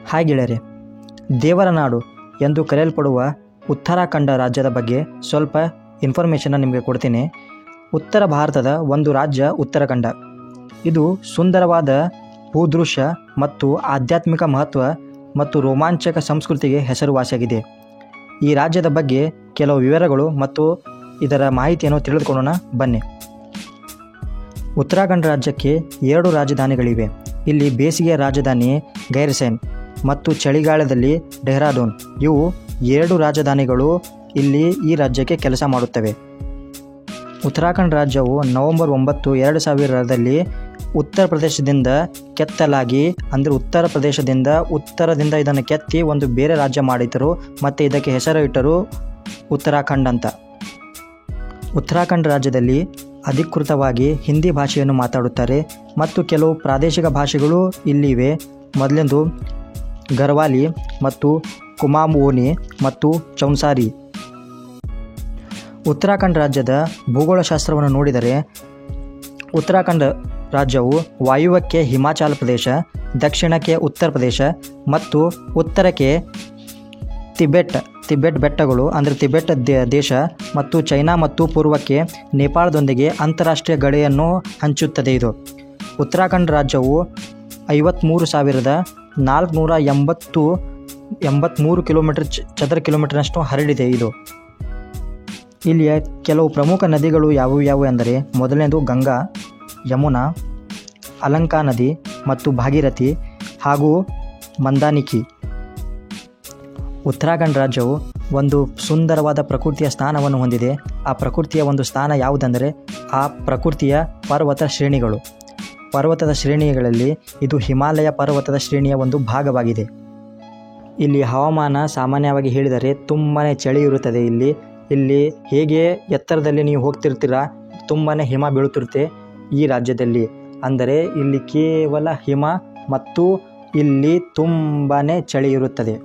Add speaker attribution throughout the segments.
Speaker 1: Hi ಗೆಳೆಯರೆ, ದೇವರ ನಾಡು ಎಂದು ಕರೆಯಲ್ಪಡುವ ಉತ್ತರಾಖಂಡ ರಾಜ್ಯದ ಬಗ್ಗೆ ಸ್ವಲ್ಪ ಇನ್ಫಾರ್ಮೇಷನ್ನ ನಿಮಗೆ ಕೊಡ್ತೀನಿ. ಉತ್ತರ ಭಾರತದ ಒಂದು ರಾಜ್ಯ ಉತ್ತರಾಖಂಡ. ಇದು ಸುಂದರವಾದ ಭೂದೃಶ್ಯ ಮತ್ತು ಆಧ್ಯಾತ್ಮಿಕ ಮಹತ್ವ ಮತ್ತು ರೋಮಾಂಚಕ ಸಂಸ್ಕೃತಿಗೆ ಹೆಸರುವಾಸಿಯಾಗಿದೆ. ಈ ರಾಜ್ಯದ ಬಗ್ಗೆ ಕೆಲವು ವಿವರಗಳು ಮತ್ತು ಇದರ ಮಾಹಿತಿಯನ್ನು ತಿಳಿದುಕೊಳ್ಳೋಣ ಬನ್ನಿ. ಉತ್ತರಾಖಂಡ ರಾಜ್ಯಕ್ಕೆ 2 ರಾಜಧಾನಿಗಳಿವೆ. ಇಲ್ಲಿ ಬೇಸಿಗೆಯ ರಾಜಧಾನಿ ಗೈರ್ಸೈನ್ ಮತ್ತು ಚಳಿಗಾಲದಲ್ಲಿ ಡೆಹ್ರಾಡೂನ್. ಇವು 2 ರಾಜಧಾನಿಗಳು ಇಲ್ಲಿ ಈ ರಾಜ್ಯಕ್ಕೆ ಕೆಲಸ ಮಾಡುತ್ತವೆ. ಉತ್ತರಾಖಂಡ ರಾಜ್ಯವು ನವೆಂಬರ್ 9, 2000ರಲ್ಲಿ ಉತ್ತರ ಪ್ರದೇಶದಿಂದ ಕೆತ್ತಲಾಗಿ, ಅಂದರೆ ಉತ್ತರದಿಂದ ಇದನ್ನು ಕೆತ್ತಿ ಒಂದು ಬೇರೆ ರಾಜ್ಯ ಮಾಡಿದರು ಮತ್ತು ಇದಕ್ಕೆ ಹೆಸರು ಇಟ್ಟರು ಉತ್ತರಾಖಂಡ್ ಅಂತ. ಉತ್ತರಾಖಂಡ ರಾಜ್ಯದಲ್ಲಿ ಅಧಿಕೃತವಾಗಿ ಹಿಂದಿ ಭಾಷೆಯನ್ನು ಮಾತಾಡುತ್ತಾರೆ ಮತ್ತು ಕೆಲವು ಪ್ರಾದೇಶಿಕ ಭಾಷೆಗಳು ಇಲ್ಲಿವೆ. ಮೊದಲಿಂದು ಗರ್ವಾಲಿ ಮತ್ತು ಕುಮಾವೋನಿ ಮತ್ತು ಚೌನ್ಸಾರಿ. ಉತ್ತರಾಖಂಡ ರಾಜ್ಯದ ಭೂಗೋಳಶಾಸ್ತ್ರವನ್ನು ನೋಡಿದರೆ ಉತ್ತರಾಖಂಡ ರಾಜ್ಯವು ವಾಯುವ್ಯಕ್ಕೆ ಹಿಮಾಚಲ ಪ್ರದೇಶ, ದಕ್ಷಿಣಕ್ಕೆ ಉತ್ತರ ಪ್ರದೇಶ ಮತ್ತು ಉತ್ತರಕ್ಕೆ ತಿಬೆಟ್ ಬೆಟ್ಟಗಳು, ಅಂದರೆ ತಿಬೆಟ್ ದೇಶ ಮತ್ತು ಚೈನಾ ಮತ್ತು ಪೂರ್ವಕ್ಕೆ ನೇಪಾಳದೊಂದಿಗೆ ಅಂತಾರಾಷ್ಟ್ರೀಯ ಗಡಿಯನ್ನು ಹಂಚುತ್ತದೆ. ಇದು ಉತ್ತರಾಖಂಡ ರಾಜ್ಯವು 53,483 ಚದರ ಕಿಲೋಮೀಟರ್ನಷ್ಟು ಹರಡಿದೆ. ಇಲ್ಲಿಯ ಕೆಲವು ಪ್ರಮುಖ ನದಿಗಳು ಯಾವುವು ಎಂದರೆ ಮೊದಲನೇದು ಗಂಗಾ, ಯಮುನಾ, ಅಲಂಕಾ ನದಿ ಮತ್ತು ಭಾಗೀರಥಿ ಹಾಗೂ ಮಂದಾನಿಕಿ. ಉತ್ತರಾಖಂಡ ರಾಜ್ಯವು ಒಂದು ಸುಂದರವಾದ ಪ್ರಕೃತಿಯ ಸ್ಥಾನವನ್ನು ಹೊಂದಿದೆ. ಆ ಪ್ರಕೃತಿಯ ಒಂದು ಸ್ಥಾನ ಯಾವುದೆಂದರೆ ಆ ಪ್ರಕೃತಿಯ ಪರ್ವತದ ಶ್ರೇಣಿಗಳಲ್ಲಿ ಇದು ಹಿಮಾಲಯ ಪರ್ವತದ ಶ್ರೇಣಿಯ ಒಂದು ಭಾಗವಾಗಿದೆ. ಇಲ್ಲಿ ಹವಾಮಾನ ಸಾಮಾನ್ಯವಾಗಿ ಹೇಳಿದರೆ ತುಂಬಾ ಚಳಿ ಇರುತ್ತದೆ. ಇಲ್ಲಿ ಹೇಗೆ ಎತ್ತರದಲ್ಲಿ ನೀವು ಹೋಗ್ತಿರ್ತೀರ ತುಂಬಾ ಹಿಮ ಬೀಳುತ್ತಿರುತ್ತೆ ಈ ರಾಜ್ಯದಲ್ಲಿ. ಅಂದರೆ ಇಲ್ಲಿ ಕೇವಲ ಹಿಮ ಮತ್ತು ಇಲ್ಲಿ ತುಂಬಾ ಚಳಿ ಇರುತ್ತದೆ.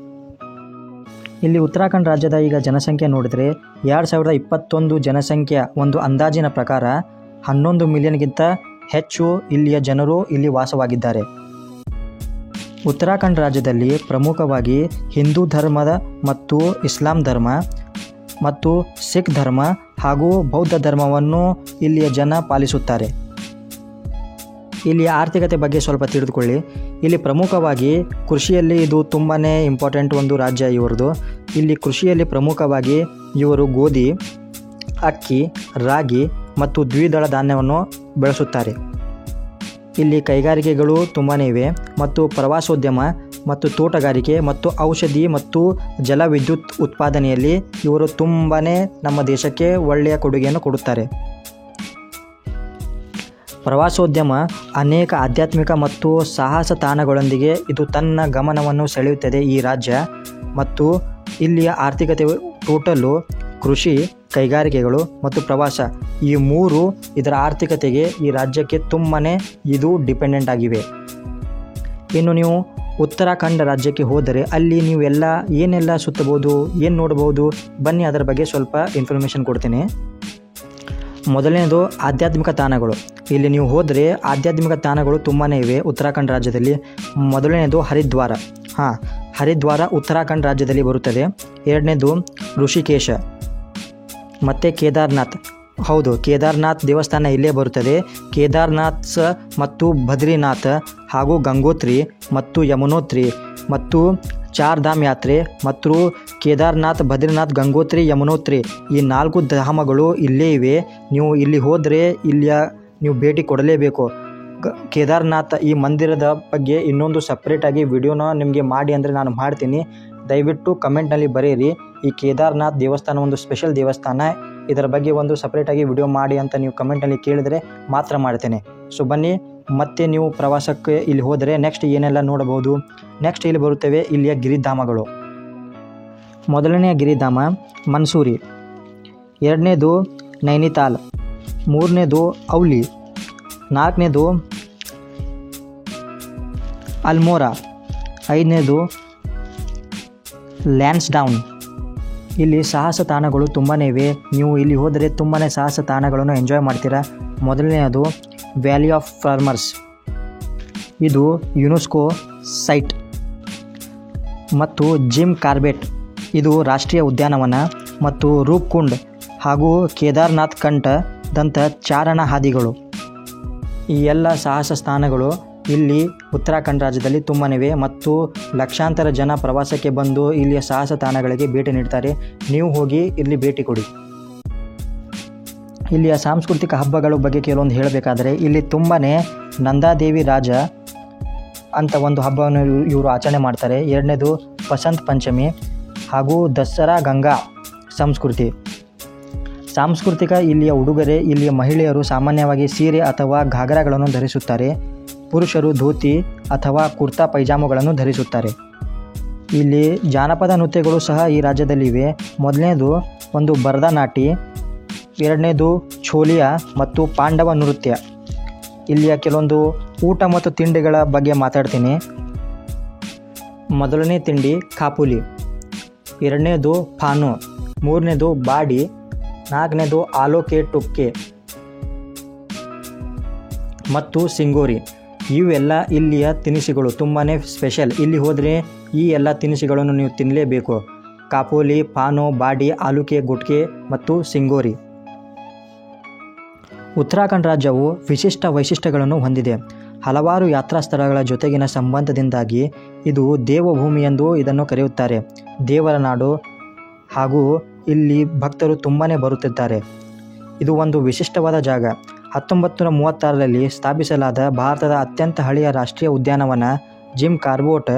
Speaker 1: ಇಲ್ಲಿ ಉತ್ತರಾಖಂಡ ರಾಜ್ಯದ ಈಗ ಜನಸಂಖ್ಯೆ ನೋಡಿದರೆ 2021 ಜನಸಂಖ್ಯೆಯ ಒಂದು ಅಂದಾಜಿನ ಪ್ರಕಾರ 11 ಮಿಲಿಯನ್ಗಿಂತ ಹೆಚ್ಚು ಇಲ್ಲಿಯ ಜನರು ಇಲ್ಲಿ ವಾಸವಾಗಿದ್ದಾರೆ. ಉತ್ತರಾಖಂಡ ರಾಜ್ಯದಲ್ಲಿ ಪ್ರಮುಖವಾಗಿ ಹಿಂದೂ ಧರ್ಮದ ಮತ್ತು ಇಸ್ಲಾಂ ಧರ್ಮ ಮತ್ತು ಸಿಖ್ ಧರ್ಮ ಹಾಗೂ ಬೌದ್ಧ ಧರ್ಮವನ್ನು ಇಲ್ಲಿಯ ಜನ ಪಾಲಿಸುತ್ತಾರೆ. ಇಲ್ಲಿ ಆರ್ಥಿಕತೆ ಬಗ್ಗೆ ಸ್ವಲ್ಪ ತಿಳಿದುಕೊಳ್ಳಿ. ಇಲ್ಲಿ ಪ್ರಮುಖವಾಗಿ ಕೃಷಿಯಲ್ಲಿ ಇದು ತುಂಬಾ ಇಂಪಾರ್ಟೆಂಟ್ ಒಂದು ರಾಜ್ಯ ಇವರದು. ಇಲ್ಲಿ ಕೃಷಿಯಲ್ಲಿ ಪ್ರಮುಖವಾಗಿ ಇವರು ಗೋಧಿ, ಅಕ್ಕಿ, ರಾಗಿ ಮತ್ತು ದ್ವಿದಳ ಧಾನ್ಯವನ್ನು ಬೆಳೆಸುತ್ತಾರೆ. ಇಲ್ಲಿ ಕೈಗಾರಿಕೆಗಳು ತುಂಬಾ ಇವೆ ಮತ್ತು ಪ್ರವಾಸೋದ್ಯಮ ಮತ್ತು ತೋಟಗಾರಿಕೆ ಮತ್ತು ಔಷಧಿ ಮತ್ತು ಜಲವಿದ್ಯುತ್ ಉತ್ಪಾದನೆಯಲ್ಲಿ ಇವರು ತುಂಬಾ ನಮ್ಮ ದೇಶಕ್ಕೆ ಒಳ್ಳೆಯ ಕೊಡುಗೆಯನ್ನು ಕೊಡುತ್ತಾರೆ. ಪ್ರವಾಸೋದ್ಯಮ ಅನೇಕ ಆಧ್ಯಾತ್ಮಿಕ ಮತ್ತು ಸಾಹಸ ತಾಣಗಳೊಂದಿಗೆ ಇದು ತನ್ನ ಗಮನವನ್ನು ಸೆಳೆಯುತ್ತದೆ ಈ ರಾಜ್ಯ. ಮತ್ತು ಇಲ್ಲಿಯ ಆರ್ಥಿಕತೆ ಟೋಟಲ್ಲು ಕೃಷಿ, ಕೈಗಾರಿಕೆಗಳು ಮತ್ತು ಪ್ರವಾಸ, ಈ 3 ಇದರ ಆರ್ಥಿಕತೆಗೆ ಈ ರಾಜ್ಯಕ್ಕೆ ತುಂಬಾ ಇದು ಡಿಪೆಂಡೆಂಟ್ ಆಗಿವೆ. ಇನ್ನು ನೀವು ಉತ್ತರಾಖಂಡ ರಾಜ್ಯಕ್ಕೆ ಹೋದರೆ ಅಲ್ಲಿ ನೀವು ಏನೆಲ್ಲ ಸುತ್ತಬಹುದು, ಏನು ನೋಡಬಹುದು ಬನ್ನಿ, ಅದರ ಬಗ್ಗೆ ಸ್ವಲ್ಪ ಇನ್ಫಾರ್ಮೇಷನ್ ಕೊಡ್ತೀನಿ. ಮೊದಲನೇದು ಆಧ್ಯಾತ್ಮಿಕ ತಾಣಗಳು. ಇಲ್ಲಿ ನೀವು ಹೋದರೆ ಆಧ್ಯಾತ್ಮಿಕ ತಾಣಗಳು ತುಂಬಾ ಇವೆ ಉತ್ತರಾಖಂಡ ರಾಜ್ಯದಲ್ಲಿ. ಮೊದಲನೇದು ಹರಿದ್ವಾರ ಉತ್ತರಾಖಂಡ ರಾಜ್ಯದಲ್ಲಿ ಬರುತ್ತದೆ. ಎರಡನೇದು ಋಷಿಕೇಶ ಮತ್ತು ಕೇದಾರ್ನಾಥ್ ದೇವಸ್ಥಾನ ಇಲ್ಲೇ ಬರುತ್ತದೆ. ಕೇದಾರ್ನಾಥ್ ಮತ್ತು ಬದ್ರಿನಾಥ್ ಹಾಗೂ ಗಂಗೋತ್ರಿ ಮತ್ತು ಯಮುನೋತ್ರಿ ಮತ್ತು ಚಾರ್ಧಾಮ್ ಯಾತ್ರೆ ಮತ್ತು ಕೇದಾರ್ನಾಥ್, ಬದ್ರಿನಾಥ್, ಗಂಗೋತ್ರಿ, ಯಮುನೋತ್ರಿ ಈ 4 ಧಾಮಗಳು ಇಲ್ಲೇ ಇವೆ. ನೀವು ಇಲ್ಲಿ ಹೋದರೆ ನೀವು ಭೇಟಿ ಕೊಡಲೇಬೇಕು. ಕೇದಾರ್ನಾಥ್ ಈ ಮಂದಿರದ ಬಗ್ಗೆ ಇನ್ನೊಂದು ಸಪ್ರೇಟಾಗಿ ವಿಡಿಯೋನ ನಿಮಗೆ ಮಾಡಿ ಅಂದರೆ ನಾನು ಮಾಡ್ತೀನಿ. ದಯವಿಟ್ಟು ಕಮೆಂಟ್ನಲ್ಲಿ ಬರೆಯಿರಿ. ಈ ಕೇದಾರ್ನಾಥ್ ದೇವಸ್ಥಾನ ಒಂದು ಸ್ಪೆಷಲ್ ದೇವಸ್ಥಾನ, ಇದರ ಬಗ್ಗೆ ಒಂದು ಸಪ್ರೇಟಾಗಿ ವಿಡಿಯೋ ಮಾಡಿ ಅಂತ ನೀವು ಕಮೆಂಟ್ನಲ್ಲಿ ಕೇಳಿದರೆ ಮಾತ್ರ ಮಾಡ್ತೇನೆ. ಸೊ ಬನ್ನಿ, ಮತ್ತೆ ನೀವು ಪ್ರವಾಸಕ್ಕೆ ಇಲ್ಲಿ ಹೋದರೆ ನೆಕ್ಸ್ಟ್ ಏನೆಲ್ಲ ನೋಡಬಹುದು. ನೆಕ್ಸ್ಟ್ ಇಲ್ಲಿ ಬರುತ್ತವೆ ಇಲ್ಲಿಯ ಗಿರಿಧಾಮಗಳು. ಮೊದಲನೆಯ ಗಿರಿಧಾಮ ಮನ್ಸೂರಿ, ಎರಡನೇದು ನೈನಿತಾಲ್, ಮೂರನೇದು ಔಲಿ, ನಾಲ್ಕನೇದು ಅಲ್ಮೋರಾ, ಐದನೇದು ಲ್ಯಾನ್ಸ್ಡೌನ್. ಇಲ್ಲಿ ಸಾಹಸ ತಾಣಗಳು ತುಂಬಾ ಇವೆ. ನೀವು ಇಲ್ಲಿ ಹೋದರೆ ತುಂಬಾ ಸಾಹಸ ತಾಣಗಳನ್ನು ಎಂಜಾಯ್ ಮಾಡ್ತೀರಾ. ಮೊದಲನೆಯದು ವ್ಯಾಲಿ ಆಫ್ ಫ್ಲವರ್ಸ್, ಇದು ಯುನೆಸ್ಕೋ ಸೈಟ್. ಮತ್ತು ಜಿಮ್ ಕಾರ್ಬೆಟ್ ಇದು ರಾಷ್ಟ್ರೀಯ ಉದ್ಯಾನವನ ಮತ್ತು ರೂಪ್ಕುಂಡ್ ಹಾಗೂ ಕೇದಾರ್ನಾಥ್ ಕಂಠದಂಥ ಚಾರಣ ಹಾದಿಗಳು. ಈ ಎಲ್ಲ ಸಾಹಸ ಸ್ಥಾನಗಳು ಇಲ್ಲಿ ಉತ್ತರಾಖಂಡ್ ರಾಜ್ಯದಲ್ಲಿ ತುಂಬನಿವೆ ಮತ್ತು ಲಕ್ಷಾಂತರ ಜನ ಪ್ರವಾಸಕ್ಕೆ ಬಂದು ಇಲ್ಲಿಯ ಸಾಹಸ ತಾಣಗಳಿಗೆ ಭೇಟಿ ನೀಡ್ತಾರೆ. ನೀವು ಹೋಗಿ ಇಲ್ಲಿ ಭೇಟಿ ಕೊಡಿ. ಇಲ್ಲಿಯ ಸಾಂಸ್ಕೃತಿಕ ಹಬ್ಬಗಳ ಬಗ್ಗೆ ಕೆಲವೊಂದು ಹೇಳಬೇಕಾದರೆ ಇಲ್ಲಿ ತುಂಬಾ ನಂದಾದೇವಿ ರಾಜ ಅಂತ ಒಂದು ಹಬ್ಬವನ್ನು ಇವರು ಆಚರಣೆ ಮಾಡ್ತಾರೆ. ಎರಡನೇದು ವಸಂತ ಪಂಚಮಿ ಹಾಗೂ ದಸರಾ ಗಂಗಾ ಸಾಂಸ್ಕೃತಿಕ ಇಲ್ಲಿಯ ಉಡುಗೊರೆ. ಇಲ್ಲಿಯ ಮಹಿಳೆಯರು ಸಾಮಾನ್ಯವಾಗಿ ಸೀರೆ ಅಥವಾ ಘಾಗರಾಗಳನ್ನು ಧರಿಸುತ್ತಾರೆ. ಪುರುಷರು ಧೋತಿ ಅಥವಾ ಕುರ್ತಾ ಪೈಜಾಮಗಳನ್ನು ಧರಿಸುತ್ತಾರೆ. ಇಲ್ಲಿ ಜಾನಪದ ನೃತ್ಯಗಳು ಸಹ ಈ ರಾಜ್ಯದಲ್ಲಿ ಇವೆ. ಮೊದಲನೇದು ಒಂದು ಭರತನಾಟ್ಯ, ಎರಡನೇದು ಛೋಲಿಯಾ ಮತ್ತು ಪಾಂಡವ ನೃತ್ಯ. ಇಲ್ಲಿಯ ಕೆಲವೊಂದು ಊಟ ಮತ್ತು ತಿಂಡಿಗಳ ಬಗ್ಗೆ ಮಾತಾಡ್ತೀನಿ. ಮೊದಲನೇ ತಿಂಡಿ ಕಾಪುಲಿ, ಎರಡನೇದು ಫಾನು, ಮೂರನೇದು ಬಾಡಿ, ನಾಲ್ಕನೇದು ಆಲೋಕೆ ಟುಕ್ಕೆ ಮತ್ತು ಸಿಂಗೋರಿ. ಇವೆಲ್ಲ ಇಲ್ಲಿಯ ತಿನಿಸುಗಳು ತುಂಬಾ ಸ್ಪೆಷಲ್. ಇಲ್ಲಿ ಹೋದರೆ ಈ ಎಲ್ಲ ತಿನಿಸುಗಳನ್ನು ನೀವು ತಿನ್ನಲೇಬೇಕು. ಕಾಪೋಲಿ, ಪಾನು, ಬಾಡಿ, ಆಲೂಕೆ, ಗುಟ್ಕೆ ಮತ್ತು ಸಿಂಗೋರಿ. ಉತ್ತರಾಖಂಡ್ ರಾಜ್ಯವು ವಿಶಿಷ್ಟ ವೈಶಿಷ್ಟ್ಯಗಳನ್ನು ಹೊಂದಿದೆ. ಹಲವಾರು ಯಾತ್ರಾ ಸ್ಥಳಗಳ ಜೊತೆಗಿನ ಸಂಬಂಧದಿಂದಾಗಿ ಇದು ದೇವಭೂಮಿ ಎಂದು ಇದನ್ನು ಕರೆಯುತ್ತಾರೆ. ದೇವರ ನಾಡು ಹಾಗೂ ಇಲ್ಲಿ ಭಕ್ತರು ತುಂಬಾ ಬರುತ್ತಿದ್ದಾರೆ. ಇದು ಒಂದು ವಿಶಿಷ್ಟವಾದ ಜಾಗ. 1936ರಲ್ಲಿ ಸ್ಥಾಪಿಸಲಾದ ಭಾರತದ ಅತ್ಯಂತ ಹಳೆಯ ರಾಷ್ಟ್ರೀಯ ಉದ್ಯಾನವನ ಜಿಮ್ ಕಾರ್ಬೆಟ್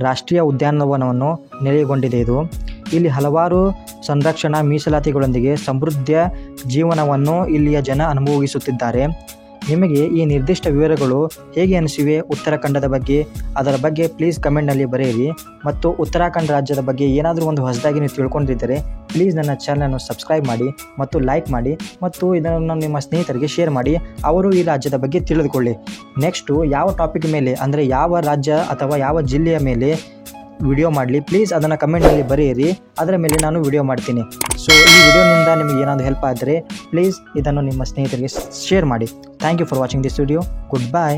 Speaker 1: ರಾಷ್ಟ್ರೀಯ ಉದ್ಯಾನವನವನ್ನು ನೆಲೆಗೊಂಡಿದೆ. ಇಲ್ಲಿ ಹಲವಾರು ಸಂರಕ್ಷಣಾ ಮೀಸಲಾತಿಗಳೊಂದಿಗೆ ಸಮೃದ್ಧ ಜೀವನವನ್ನು ಇಲ್ಲಿಯ ಜನ ಅನುಭವಿಸುತ್ತಿದ್ದಾರೆ. ನಿಮಗೆ ಈ ನಿರ್ದಿಷ್ಟ ವಿವರಗಳು ಹೇಗೆ ಅನಿಸಿವೆ ಉತ್ತರಾಖಂಡದ ಬಗ್ಗೆ? ಅದರ ಬಗ್ಗೆ ಪ್ಲೀಸ್ ಕಮೆಂಟ್ನಲ್ಲಿ ಬರೆಯಿರಿ. ಮತ್ತು ಉತ್ತರಾಖಂಡ್ ರಾಜ್ಯದ ಬಗ್ಗೆ ಏನಾದರೂ ಒಂದು ಹೊಸದಾಗಿ ನೀವು ತಿಳ್ಕೊಂಡಿದ್ದರೆ ಪ್ಲೀಸ್ ನನ್ನ ಚಾನಲನ್ನು ಸಬ್ಸ್ಕ್ರೈಬ್ ಮಾಡಿ ಮತ್ತು ಲೈಕ್ ಮಾಡಿ ಮತ್ತು ಇದನ್ನು ನಿಮ್ಮ ಸ್ನೇಹಿತರಿಗೆ ಶೇರ್ ಮಾಡಿ. ಅವರು ಈ ರಾಜ್ಯದ ಬಗ್ಗೆ ತಿಳಿದುಕೊಳ್ಳಿ. ನೆಕ್ಸ್ಟು ಯಾವ ಟಾಪಿಕ್ ಮೇಲೆ, ಅಂದರೆ ಯಾವ ರಾಜ್ಯ ಅಥವಾ ಯಾವ ಜಿಲ್ಲೆಯ ಮೇಲೆ ವಿಡಿಯೋ ಮಾಡಲಿ ಪ್ಲೀಸ್ ಅದನ್ನು ಕಮೆಂಟಲ್ಲಿ ಬರೆಯಿರಿ. ಅದರ ಮೇಲೆ ನಾನು ವಿಡಿಯೋ ಮಾಡ್ತೀನಿ. ಸೊ ಈ ವಿಡಿಯೋನಿಂದ ನಿಮಗೆ ಏನಾದರೂ ಹೆಲ್ಪ್ ಆದರೆ ಪ್ಲೀಸ್ ಇದನ್ನು ನಿಮ್ಮ ಸ್ನೇಹಿತರಿಗೆ ಶೇರ್ ಮಾಡಿ. Thank you for watching this video. Good bye.